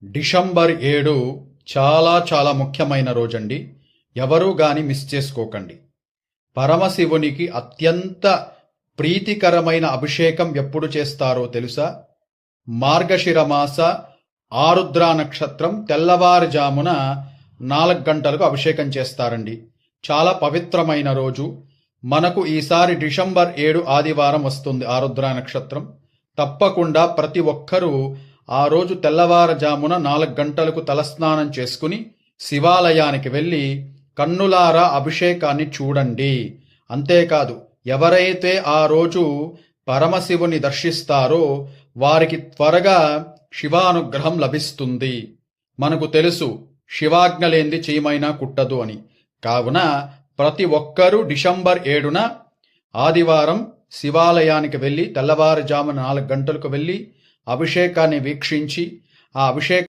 December 7 చాలా చాలా ముఖ్యమైన రోజండి. ఎవరూ గాని మిస్ చేసుకోకండి. పరమశివునికి అత్యంత ప్రీతికరమైన అభిషేకం ఎప్పుడు చేస్తారో తెలుసా? మార్గశిర మాస ఆరుద్ర నక్షత్రం తెల్లవారుజామున 4 గంటలకు అభిషేకం చేస్తారండి. చాలా పవిత్రమైన రోజు. మనకు ఈసారి డిసెంబర్ 7 ఆదివారం వస్తుంది ఆరుద్ర నక్షత్రం. తప్పకుండా ప్రతి ఒక్కరూ ఆ రోజు తెల్లవారుజామున 4 గంటలకు తలస్నానం చేసుకుని శివాలయానికి వెళ్ళి కన్నులారా అభిషేకాన్ని చూడండి. అంతేకాదు, ఎవరైతే ఆ రోజు పరమశివుని దర్శిస్తారో వారికి త్వరగా శివానుగ్రహం లభిస్తుంది. మనకు తెలుసు, శివాజ్ఞ లేనిది చీమైనా కుట్టదు అని. కావున ప్రతి ఒక్కరూ డిసెంబర్ 7న ఆదివారం శివాలయానికి వెళ్ళి తెల్లవారుజామున 4 గంటలకు వెళ్ళి అభిషేకాన్ని వీక్షించి ఆ అభిషేక